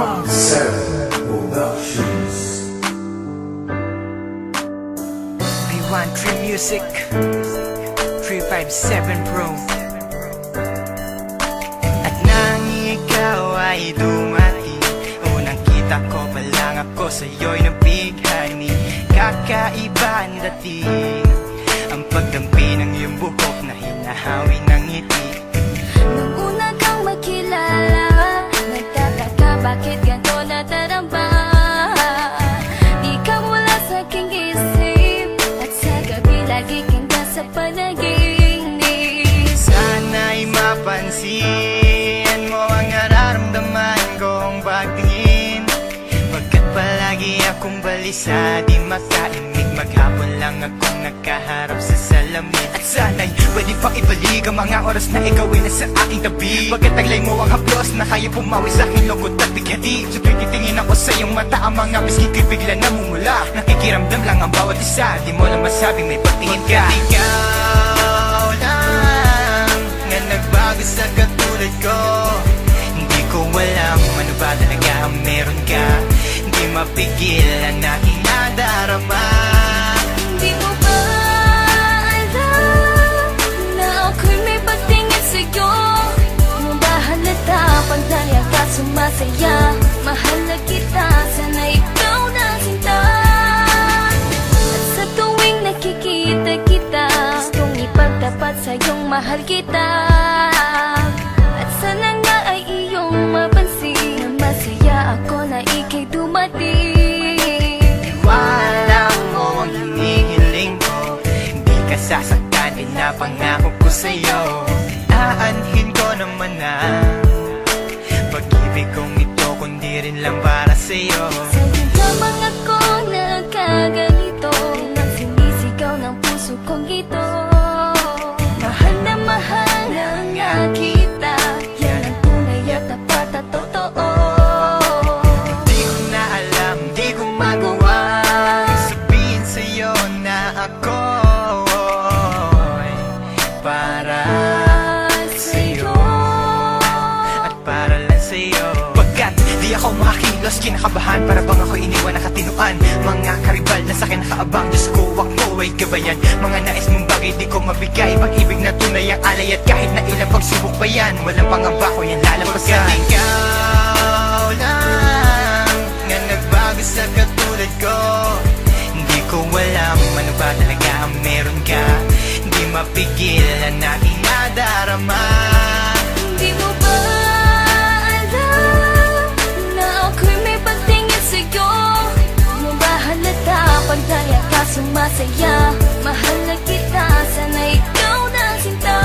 357 Productions. B1 Tree Music 357 Pro. At nang ikaw ay dumating, unang kita ko pa lang ako sa'yo'y nabighani. Kakaiba ang dating, ang pagdampi ng iyong buhok na hinahawi ng ngiti. Nung una kang makilala, nagtataka bakit ganito nataramba. Di ka mula sa aking isip, at sa gabi lagi kang nasa panaginip. Sana'y mapansin mo ang nararamdaman kong pagtingin, pagkat palagi akong balisa, di makaimik. Maghapon lang akong nakaharap sa salamin. At sana'y pwede pang ibalik ang mga oras na ikaw ay nasa aking tabi, pagkat taglay mo ang haplos na kaya pumawi sa aking lungkot at bighati. So titingin ako sa iyong mata, ang mga miski ko'y bigla namumula. Nakikiramdam lang ang bawat isa, di mo lang masabing may pagtingin ka. Pagkat ikaw lang nga nagbago sa katulad ko, hindi ko alam ano ba talaga ang meron ka. Di mapigil ang aking nadarama. Di mo ba alam na ako'y may pagtingin sa'yo? Mo ba halata pag daya ka sumasaya? Mahal na kita, sana ikaw na sinta. At sa tuwing nakikita kita, gustong ipagtapat sa'yong mahal kita. At sana nga ay iyong mapansin na masaya ako na ika'y dumating. Wala mo ang hinihiling ko, hindi ka sasaktan, pinapangako ko sa'yo. Aanhin ko naman na pag-ibig kong ito, kundi rin lang para sa'yo. Sa'yo lamang ako nagkaganito, nang sinisigaw ng puso kong ito. Mahal na nga kita, yan ang tunay at tapat at totoo. Di ko na alam, di ko magawa sabihin sa'yo na ako'y para sa'yo at para lang sa'yo. Pagkat di ako makakilos, kinakabahan, para bang ako iniwan nakatinuan. Mga karibal na sa'kin nakaabang, Diyos ko, wag mo ay gabayan. Mga nais mong bagay di ko mabigay, pag-ibig na tunay ang alay, at kahit na ilang pagsubok pa yan, walang pangamba ko yan lalampasan. Pagkat ikaw lang nga nagbago sa katulad ko, hindi ko alam ano ba talaga ang meron ka. Hindi mapigil ang aking nadarama. Di mo ba alam na ako'y may pagtingin sa'yo? Mo ba halata pag daya ka sumasaya? Mahal na kita, sana ikaw na sinta.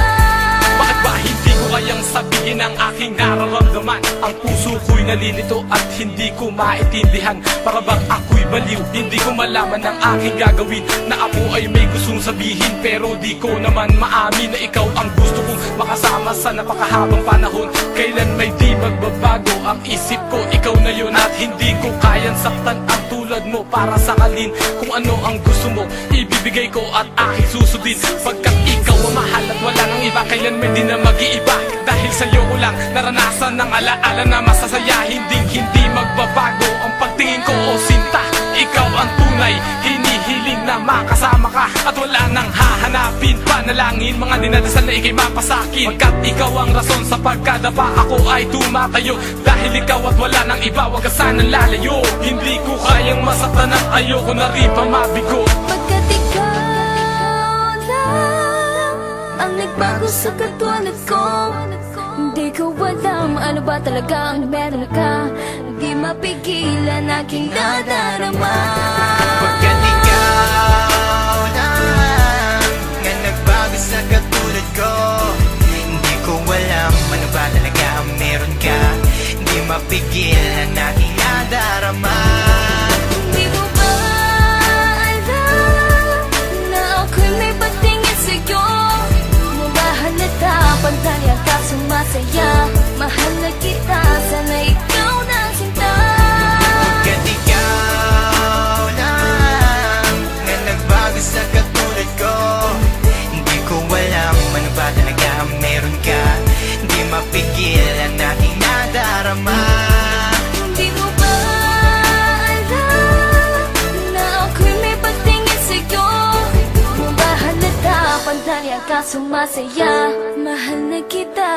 Bakit ba hindi ko kayang sabihin ang aking nararamdaman? Ang puso ko'y nalilito at hindi ko maintindihan. Para bang ako'y baliw, hindi ko malaman ang aking gagawin. Na ako ay may gustong sabihin, pero di ko naman maamin na ikaw ang gusto kong makasama sa napakahabang panahon. Kailan may di magbabago ang isip ko, ikaw na yun. At hindi ko kayang saktan ang tulad mo para sakalin. Kung ano ang gusto mo, ibibigay ko at aking susundin. Pagkat ikaw ang mahal at wala nang iba, kailan may di na mag-iiba. Dahil sa'yo ko lang naranasan ng alaala na masasaya. Hindi magbabago ang pagtingin ko, o sinta. Ikaw ang tunay, hinihiling na makasama ka. At wala nang hahanapin, panalangin, mga dinadasal na ikay mapasakin. Pagkat ikaw ang rason sa pagkadapa, ako ay tumatayo. Dahil ikaw at wala nang iba, wag ka sanang lalayo. Hindi ko kayang masaktan at ayoko na rin pa mabigo. Pagkat ikaw lang ang nagbago sa katulad ko, hindi ko alam ano ba talaga ang meron ka. Hindi mapigilan aking nadarama. Pagkat ikaw lang nga nagbago sa katulad ko, hindi ko alam ano ba talaga ang meron ka. Hindi mapigil ang aking nadarama. Di mo ba alam na ako'y may pagtingin sa'yo? Mo ba halata pag daya ka sumasaya? Mahal na kita, sana ikaw na sinta. Pagkat ikaw lang nga nagbago sa katulad ko, hindi ko alam ano ba talaga ang meron ka. Hindi mapigil ang aking nadarama. Di ka sumasaya. Mahal na kita.